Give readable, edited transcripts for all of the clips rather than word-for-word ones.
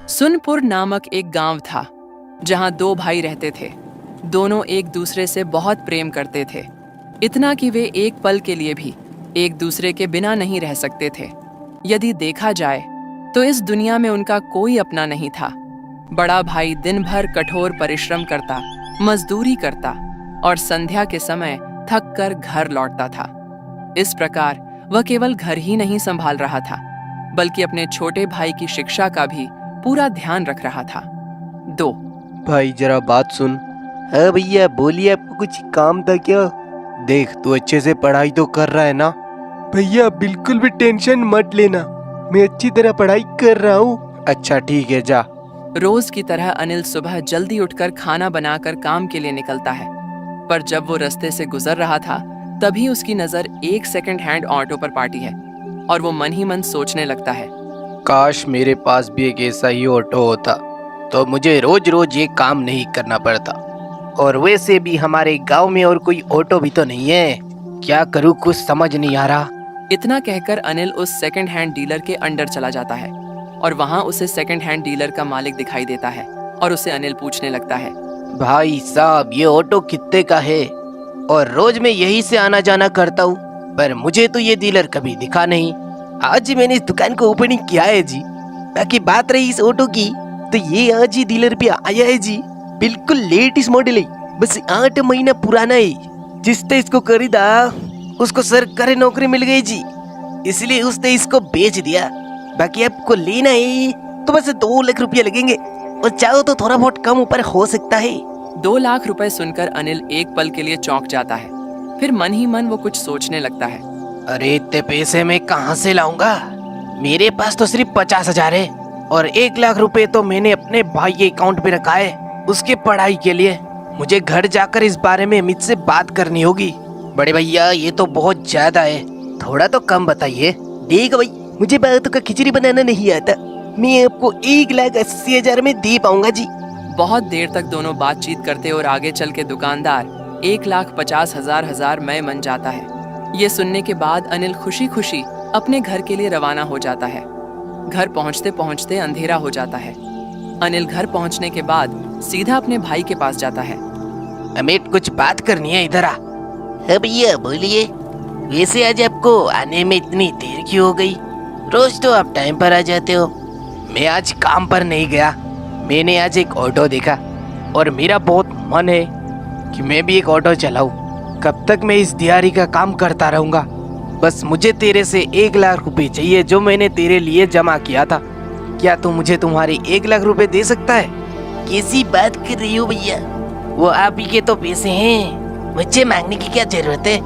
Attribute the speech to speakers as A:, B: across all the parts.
A: सुनपुर नामक एक गांव था जहां दो भाई रहते थे। दोनों एक दूसरे से बहुत प्रेम करते थे, इतना कि वे एक पल के लिए भी एक दूसरे के बिना नहीं रह सकते थे। यदि देखा जाए तो इस दुनिया में उनका कोई अपना नहीं था। बड़ा भाई दिन भर कठोर परिश्रम करता, मजदूरी करता और संध्या के समय थक कर घर लौटता था। इस प्रकार वह केवल घर ही नहीं संभाल रहा था, बल्कि अपने छोटे भाई की शिक्षा का भी पूरा ध्यान रख रहा था। 2
B: भाई जरा बात सुन। हाँ भैया बोलिए, आपको कुछ काम था क्या? देख तू अच्छे से पढ़ाई तो कर रहा है ना? भैया बिल्कुल भी टेंशन मत लेना, मैं अच्छी तरह पढ़ाई कर रहा हूँ। अच्छा ठीक है, जा।
A: रोज की तरह अनिल सुबह जल्दी उठकर खाना बनाकर काम के लिए निकलता है। पर जब वो रास्ते से गुजर रहा था तभी उसकी नजर एक सेकंड हैंड ऑटो पर पड़ती है और वो मन ही मन सोचने लगता है,
B: काश मेरे पास भी एक ऐसा ही ऑटो होता तो मुझे रोज रोज ये काम नहीं करना पड़ता। और वैसे भी हमारे गांव में और कोई ऑटो भी तो नहीं है, क्या करूँ कुछ समझ नहीं आ रहा।
A: इतना कहकर अनिल उस सेकंड हैंड डीलर के अंदर चला जाता है और वहां उसे सेकंड हैंड डीलर का मालिक दिखाई देता है और उसे अनिल पूछने लगता है,
B: भाई साहब ये ऑटो कितने का है? और रोज मैं यही से आना जाना करता हूँ, पर मुझे तो ये डीलर कभी दिखा नहीं। आज ही मैंने इस दुकान को ओपनिंग किया है जी। बाकी बात रही इस ऑटो की, तो ये आज ही डीलर पे आया है जी। बिल्कुल लेटेस्ट मॉडल है, बस 8 महीना पुराना है। जिसने इसको खरीदा उसको सरकारी नौकरी मिल गई जी, इसलिए उसने इसको बेच दिया। बाकी आपको लेना है तो बस 2 लाख रुपया लगेंगे, और चाहो तो थोड़ा बहुत कम ऊपर हो सकता है।
A: 2 लाख रुपए सुनकर अनिल एक पल के लिए चौंक जाता है। फिर मन ही मन वो कुछ सोचने लगता है,
B: अरे इतने पैसे मैं कहाँ से लाऊंगा? मेरे पास तो सिर्फ 50,000 है और 1 लाख रुपए तो मैंने अपने भाई के अकाउंट पे रखा है उसके पढ़ाई के लिए। मुझे घर जाकर इस बारे में अमित से बात करनी होगी। बड़े भैया ये तो बहुत ज्यादा है, थोड़ा तो कम बताइए। देख भाई, मुझे बातों का खिचड़ी बनाना नहीं आता, मैं आपको 1,80,000 में दे पाऊंगा जी।
A: बहुत देर तक दोनों बातचीत करते और आगे चल के दुकानदार 1,50,000 में मन जाता है। ये सुनने के बाद अनिल खुशी खुशी अपने घर के लिए रवाना हो जाता है। घर पहुंचते पहुंचते अंधेरा हो जाता है। अनिल घर पहुंचने के बाद सीधा अपने भाई के पास जाता है।
B: अमित कुछ बात करनी है, इधर आ। हाँ भैया बोलिए। वैसे आज आपको आने में इतनी देर क्यों हो गई? रोज तो आप टाइम पर आ जाते हो। मैं आज काम पर नहीं गया, मैंने आज एक ऑटो देखा और मेरा बहुत मन है कि मैं भी एक ऑटो चलाऊं। कब तक मैं इस दिहाड़ी का काम करता रहूंगा? बस मुझे तेरे से 1 लाख रुपए चाहिए जो मैंने तेरे लिए जमा किया था। क्या तू मुझे तुम्हारे 1 लाख रुपए दे सकता है? कैसी बात कर रही हो भैया, वो आप ही के तो पैसे हैं, मुझे मांगने की क्या जरूरत है?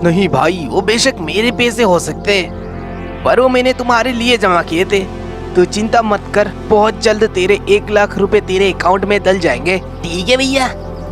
B: नहीं भाई, वो बेशक मेरे पैसे हो सकते हैं, पर वो मैंने तुम्हारे लिए जमा किए थे। तू चिंता मत कर, बहुत जल्द तेरे 1 लाख रुपए तेरे अकाउंट में डल जाएंगे। ठीक है भैया,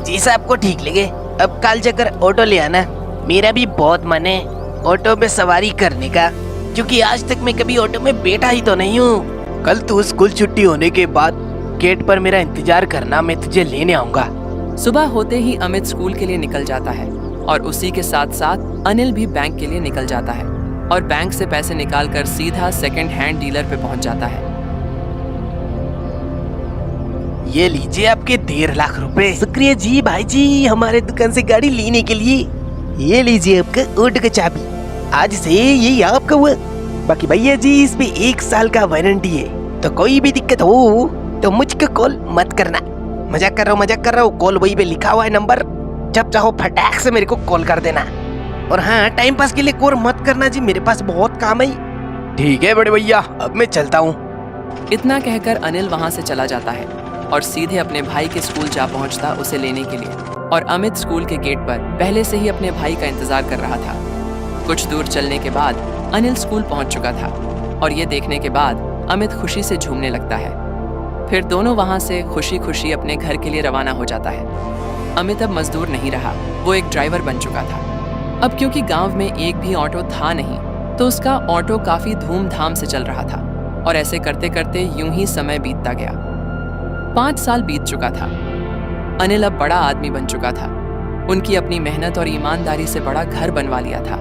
B: जैसा आपको ठीक लगे। अब कल जाकर ऑटो ले आना, मेरा भी बहुत मन है ऑटो में सवारी करने का, क्योंकि आज तक मैं कभी ऑटो में बैठा ही तो नहीं हूँ। कल तू स्कूल छुट्टी होने के बाद गेट पर मेरा इंतजार करना, मैं तुझे लेने आऊंगा।
A: सुबह होते ही अमित स्कूल के लिए निकल जाता है और उसी के साथ साथ अनिल भी बैंक के लिए निकल जाता है और बैंक से पैसे निकालकर सीधा सेकंड हैंड डीलर पे पहुंच जाता है।
B: ये लीजिए आपके 1.5 लाख रुपए। शुक्रिया जी भाई जी, हमारे दुकान से गाड़ी लेने के लिए। ये लीजिए आपका ऑटो का चाबी, आज से ये आपका हुआ। बाकी भैया जी इस पे 1 साल का वारंटी है, तो कोई भी दिक्कत हो तो मुझको कॉल मत करना। मजाक कर रहा हूँ। कॉल वही पे लिखा हुआ है नंबर, जब चाहो फटाक से मेरे को कॉल कर देना। और हाँ, टाइम पास के लिए कॉल मत करना जी, मेरे पास बहुत काम है। ठीक है बड़े भैया, अब मैं चलता हूँ।
A: इतना कहकर अनिल वहां से चला जाता है और सीधे अपने भाई के स्कूल जा पहुंचता उसे लेने के लिए। और अमित स्कूल के गेट पर पहले से ही अपने भाई का इंतजार कर रहा था। कुछ दूर चलने के बाद अनिल स्कूल पहुंच चुका था और ये देखने के बाद अमित खुशी से झूमने लगता है। फिर दोनों वहां से खुशी खुशी अपने घर के लिए रवाना हो जाता है। अमित अब मजदूर नहीं रहा, वो एक ड्राइवर बन चुका था। अब क्योंकि गांव में एक भी ऑटो था नहीं, तो उसका ऑटो काफी धूमधाम से चल रहा था और ऐसे करते करते यूं ही समय बीतता गया। 5 साल बीत चुका था। अनिल अब बड़ा आदमी बन चुका था। उनकी अपनी मेहनत और ईमानदारी से बड़ा घर बनवा लिया था,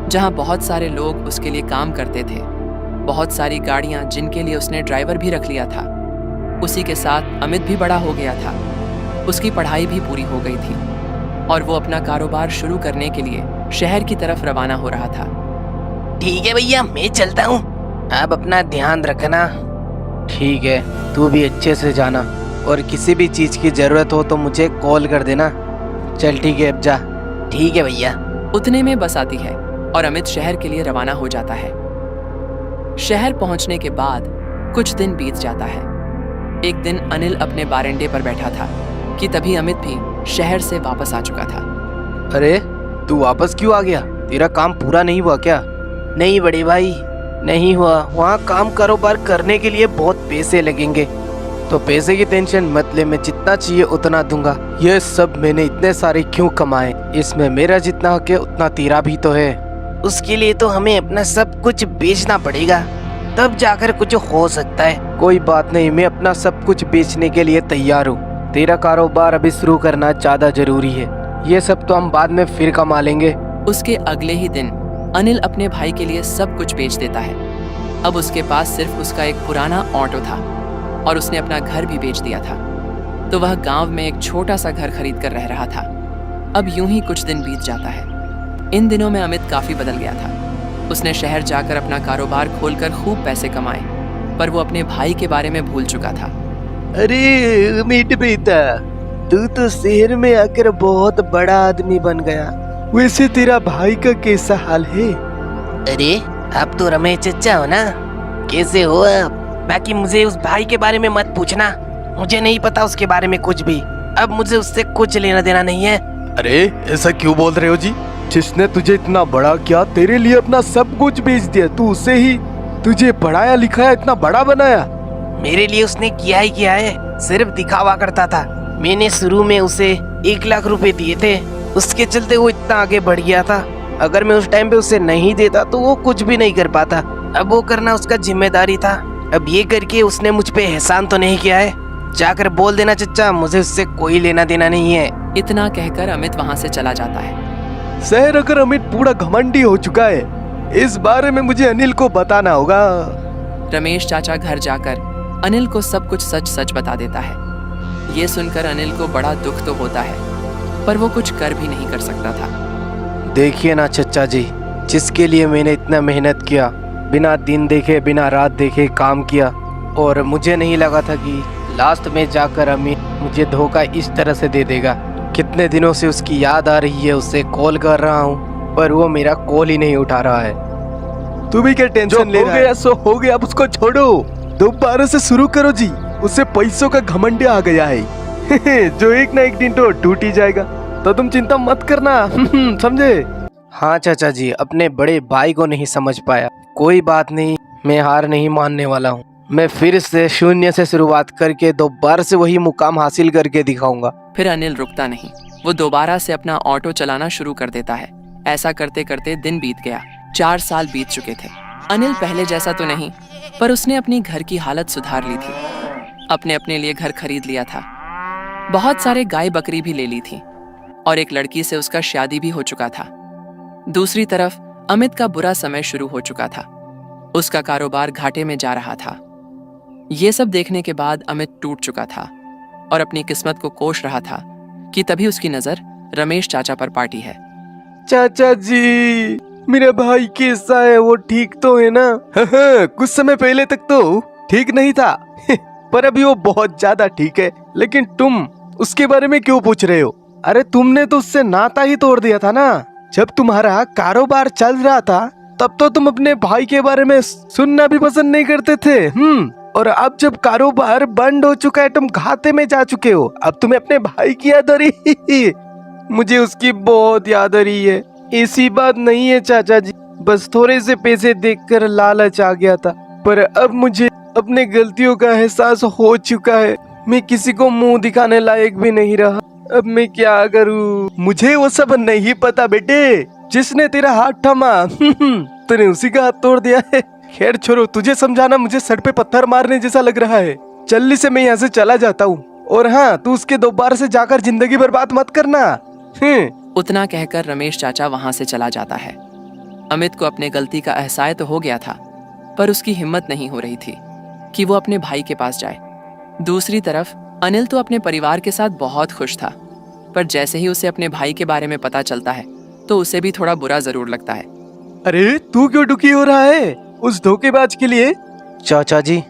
A: जहां बहुत सारे लोग उसके लिए काम करते थे। बहुत सारी गाड़ियां जिनके लिए उसने ड्राइवर भी रख लिया था। उसी के साथ अमित भी बड़ा हो गया था। उसकी पढ़ाई भी पूरी हो गई थी और वो अपना कारोबार शुरू करने के लिए शहर की तरफ रवाना हो रहा था।
B: ठीक है भैया, मैं चलता हूँ। आप अपना ध्यान रखना। ठीक है, तू भी अच्छे से जाना और किसी भी चीज़ की ज़रूरत हो तो मुझे कॉल कर देना। चल ठीक है, अब जा। ठीक है भैया।
A: उतने में बस आती है और अमित शहर के लिए रवाना हो जाता है। शहर पहुंचने के बाद कुछ दिन बीत जाता है। एक दिन अनिल अपने बारंडे पर बैठा था कि तभी अमित भी शहर से वापस आ चुका था।
B: अरे तू वापस क्यों आ गया? तेरा काम पूरा नहीं हुआ क्या? नहीं बड़े भाई, नहीं हुआ। वहाँ काम कारोबार करने के लिए बहुत पैसे लगेंगे। तो पैसे की टेंशन मत ले, मैं जितना चाहिए उतना दूंगा। ये सब मैंने इतने सारे क्यों कमाए? इसमें मेरा जितना हक है उतना तेरा भी तो है। उसके लिए तो हमें अपना सब कुछ बेचना पड़ेगा, तब जाकर कुछ हो सकता है। कोई बात नहीं, मैं अपना सब कुछ बेचने के लिए तैयार हूँ। तेरा कारोबार अभी शुरू करना ज्यादा जरूरी है। ये सब तो हम बाद में फिर कमा लेंगे।
A: उसके अगले ही दिन अनिल अपने भाई के लिए सब कुछ बेच देता है। अब उसके पास सिर्फ उसका एक पुराना ऑटो था और उसने अपना घर भी बेच दिया था। तो वह गांव में एक छोटा सा घर खरीद कर रह रहा था। अब यूं ही कुछ दिन बीत जाता है। इन दिनों में अमित काफी बदल गया था। उसने शहर जाकर अपना कारोबार खोलकर खूब पैसे कमाए, पर वो अपने भाई के बारे में भूल चुका था।
B: अरे अमित बेटा, तू तो शहर में आकर बहुत बड़ा आदमी बन गया। वैसे तेरा भाई का कैसा हाल है? अरे आप तो रमेश चचा हो ना? कैसे हो आप? बाकी मुझे उस भाई के बारे में मत पूछना, मुझे नहीं पता उसके बारे में कुछ भी। अब मुझे उससे कुछ लेना देना नहीं है।
C: अरे ऐसा क्यों बोल रहे हो जी? जिसने तुझे इतना बड़ा किया, तेरे लिए अपना सब कुछ बेच दिया, तू उसे ही तुझे पढ़ाया लिखाया, इतना बड़ा बनाया।
B: मेरे लिए उसने किया ही किया है, सिर्फ दिखावा करता था। मैंने शुरू में उसे 1 लाख रुपए दिए थे, उसके चलते वो इतना आगे बढ़ गया था। अगर मैं उस टाइम पे उसे नहीं देता तो वो कुछ भी नहीं कर पाता। अब वो करना उसका जिम्मेदारी था। अब ये करके उसने मुझ पे एहसान तो नहीं किया है। जाकर बोल देना चचा, मुझे उससे कोई लेना देना नहीं है।
A: इतना कहकर अमित वहां से चला जाता है।
C: शहर अगर अमित पूरा घमंडी हो चुका है, इस बारे में मुझे अनिल को बताना होगा।
A: रमेश चाचा घर जाकर अनिल को सब कुछ सच सच बता देता है। ये सुनकर अनिल को बड़ा दुख तो होता है, पर वो कुछ कर भी नहीं कर सकता था।
B: देखिए ना चचा जी, जिसके लिए मैंने इतना मेहनत किया, बिना दिन देखे बिना रात देखे काम किया, और मुझे नहीं लगा था कि लास्ट में जाकर अमित मुझे धोखा इस तरह से दे देगा। कितने दिनों से उसकी याद आ रही है, उससे कॉल कर रहा हूँ, पर वो मेरा कॉल ही नहीं उठा रहा है।
C: तू भी क्या टेंशन ले रहा है? हो गया सो हो गया, अब उसको छोड़ो, दोबारा से शुरू करो जी। उससे पैसों का घमंड आ गया है जो एक ना एक दिन तो टूट ही जाएगा, तो तुम चिंता मत करना समझे?
B: हाँ चाचा जी, अपने बड़े भाई को नहीं समझ पाया। कोई बात नहीं, मैं हार नहीं मानने वाला हूँ। मैं फिर से शून्य से शुरुआत करके दोबारा से वही मुकाम हासिल करके दिखाऊंगा।
A: फिर अनिल रुकता नहीं, वो दोबारा से अपना ऑटो चलाना शुरू कर देता है। ऐसा करते करते दिन बीत गया। 4 साल बीत चुके थे। अनिल पहले जैसा तो नहीं, पर उसने अपनी घर की हालत सुधार ली थी। अपने लिए घर खरीद लिया था, बहुत सारे गाय बकरी भी ले ली थी, और एक लड़की से उसका शादी भी हो चुका था। दूसरी तरफ अमित का बुरा समय शुरू हो चुका था। उसका कारोबार घाटे में जा रहा था। ये सब देखने के बाद अमित टूट चुका था और अपनी किस्मत को कोस रहा था कि तभी उसकी नजर रमेश चाचा पर पाटी है।
C: चाचा जी, मेरा भाई कैसा है? वो ठीक तो है ना? कुछ समय पहले तक तो ठीक नहीं था पर अभी वो बहुत ज्यादा ठीक है। लेकिन तुम उसके बारे में क्यों पूछ रहे हो? अरे तुमने तो उससे नाता ही तोड़ दिया था ना। जब तुम्हारा कारोबार चल रहा था तब तो तुम अपने भाई के बारे में सुनना भी पसंद नहीं करते थे। और अब जब कारोबार बंद हो चुका है, तुम घाटे में जा चुके हो, अब तुम्हें अपने भाई की याद आ रही मुझे उसकी बहुत याद आ रही है। ऐसी बात नहीं है चाचा जी, बस थोड़े से पैसे देखकर लालच आ गया था, पर अब मुझे अपने गलतियों का एहसास हो चुका है। मैं किसी को मुंह दिखाने लायक भी नहीं रहा। अब मैं क्या करूं? मुझे वो सब नहीं पता बेटे। जिसने तेरा हाथ थामा तूने उसी का हाथ तोड़ दिया है। खैर छोड़ो, तुझे समझाना मुझे सर पे पत्थर मारने जैसा लग रहा है। जल्दी से मैं यहाँ से चला जाता हूँ। और हाँ, तू उसके दोबारा से जाकर जिंदगी बर्बाद मत करना।
A: उतना कहकर रमेश चाचा वहां से चला जाता है। अमित को अपने गलती का एहसास तो हो गया था, पर उसकी हिम्मत नहीं हो रही थी कि वो अपने भाई के पास जाए। दूसरी तरफ अनिल तो अपने परिवार के साथ बहुत खुश था, पर जैसे ही उसे अपने भाई के बारे में पता चलता है तो उसे भी थोड़ा बुरा जरूर लगता है।
C: अरे तू क्यों दुखी हो रहा है उस धोखेबाज के लिए?
B: चाचा जी,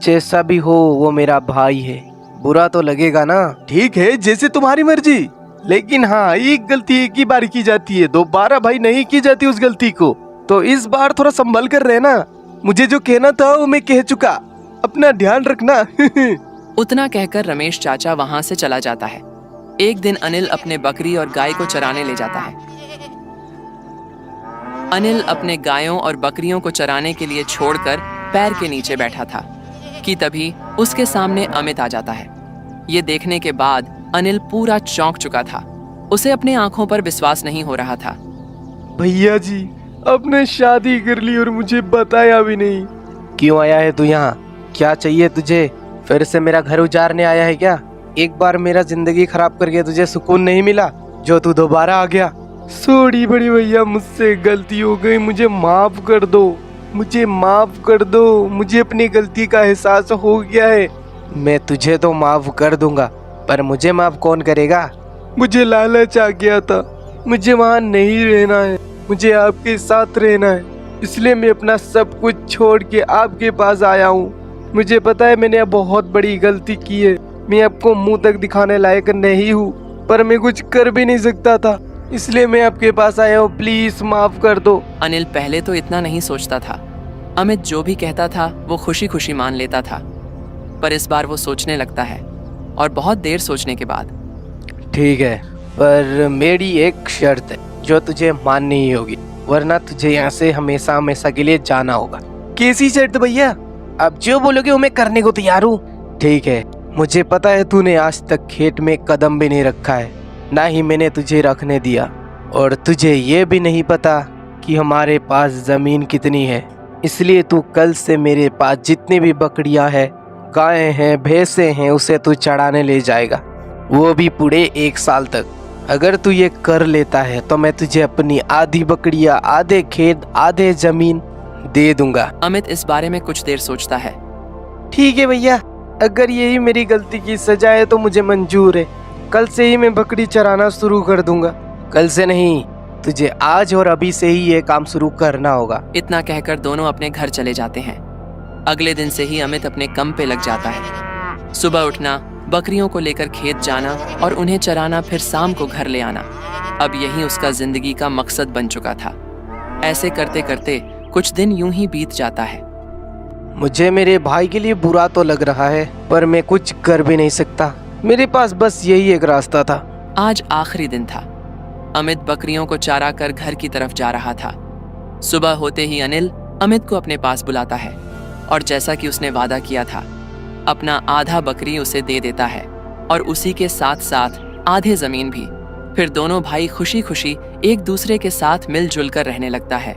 B: जैसा भी हो वो मेरा भाई है, बुरा तो लगेगा ना।
C: ठीक है, जैसे तुम्हारी मर्जी, लेकिन हाँ, एक गलती एक ही बार की जाती है, दोबारा भाई नहीं की जाती उस गलती को। तो इस बार थोड़ा संभल कर रहना। मुझे जो कहना था वो मैं कह चुका, अपना ध्यान रखना।
A: उतना कहकर रमेश चाचा वहां से चला जाता है। एक दिन अनिल अपने बकरी और गाय को चराने ले जाता है। अनिल अपने गायों और बकरियों को चराने के लिए छोड़कर पैर के नीचे बैठा था कि तभी उसके सामने अमित आ जाता है। ये देखने के बाद अनिल पूरा चौंक चुका था। उसे अपने आंखों पर विश्वास नहीं हो रहा था।
C: भैया जी, आपने शादी कर ली और मुझे बताया भी नहीं।
B: क्यों आया है तू यहाँ? क्या चाहिए तुझे? फिर से मेरा घर उजाड़ने आया है क्या? एक बार मेरा जिंदगी खराब करके तुझे सुकून नहीं मिला जो तू दोबारा आ गया?
C: सॉरी बड़ी भैया, मुझसे गलती हो गई, मुझे माफ कर दो, मुझे माफ कर दो। मुझे अपनी गलती का एहसास हो गया है।
B: मैं तुझे तो माफ कर दूंगा, पर मुझे माफ कौन करेगा?
C: मुझे लालच आ गया था, मुझे वहाँ नहीं रहना है, मुझे आपके साथ रहना है, इसलिए मैं अपना सब कुछ छोड़ के आपके पास आया हूँ। मुझे पता है मैंने बहुत बड़ी गलती की है, मैं आपको मुंह तक दिखाने लायक नहीं हूँ, पर मैं कुछ कर भी नहीं सकता था, इसलिए मैं आपके पास आया हूँ, प्लीज माफ कर दो।
A: अनिल पहले तो इतना नहीं सोचता था। अमित जो भी कहता था वो खुशी खुशी मान लेता था, पर इस बार वो सोचने लगता है और बहुत देर सोचने के बाद।
B: ठीक है, पर मेरी एक शर्त है जो तुझे माननी ही होगी, वरना तुझे यहाँ से हमेशा हमेशा के लिए जाना होगा।
C: कैसी शर्त भैया?
B: अब जो बोलोगे वो मैं करने को तैयार हूँ। ठीक है, मुझे पता है तूने आज तक खेत में कदम भी नहीं रखा है, ना ही मैंने तुझे रखने दिया, और तुझे ये भी नहीं पता कि हमारे पास जमीन कितनी है, इसलिए तू कल से मेरे पास जितनी भी बकरियां हैं, गायें हैं, भैंसे हैं, उसे तू चढ़ाने ले जाएगा, वो भी पूरे 1 साल तक। अगर तू ये कर लेता है तो मैं तुझे अपनी आधी बकरियां, आधे खेत, आधे जमीन दे दूंगा।
A: अमित इस बारे में कुछ देर सोचता है।
C: ठीक है भैया, अगर यही मेरी गलती की सजा है तो मुझे मंजूर है, कल से ही मैं बकरी चराना शुरू कर दूंगा।
B: कल से नहीं, तुझे आज और अभी से ही ये काम शुरू करना होगा।
A: इतना कहकर दोनों अपने घर चले जाते हैं। अगले दिन से ही अमित अपने काम पे लग जाता है। सुबह उठना, बकरियों को लेकर खेत जाना और उन्हें चराना, फिर शाम को घर ले आना, अब यही उसका जिंदगी का मकसद बन चुका था। ऐसे करते करते कुछ दिन यूं ही बीत जाता है।
B: मुझे मेरे भाई के लिए बुरा तो लग रहा है, पर मैं कुछ कर भी नहीं सकता, मेरे पास बस यही एक रास्ता था।
A: आज आखिरी दिन था। अमित बकरियों को चारा कर घर की तरफ जा रहा था। सुबह होते ही अनिल अमित को अपने पास बुलाता है और जैसा कि उसने वादा किया था, अपना आधा बकरी उसे दे देता है और उसी के साथ साथ आधे जमीन भी। फिर दोनों भाई खुशी खुशी एक दूसरे के साथ मिलजुल कर रहने लगता है।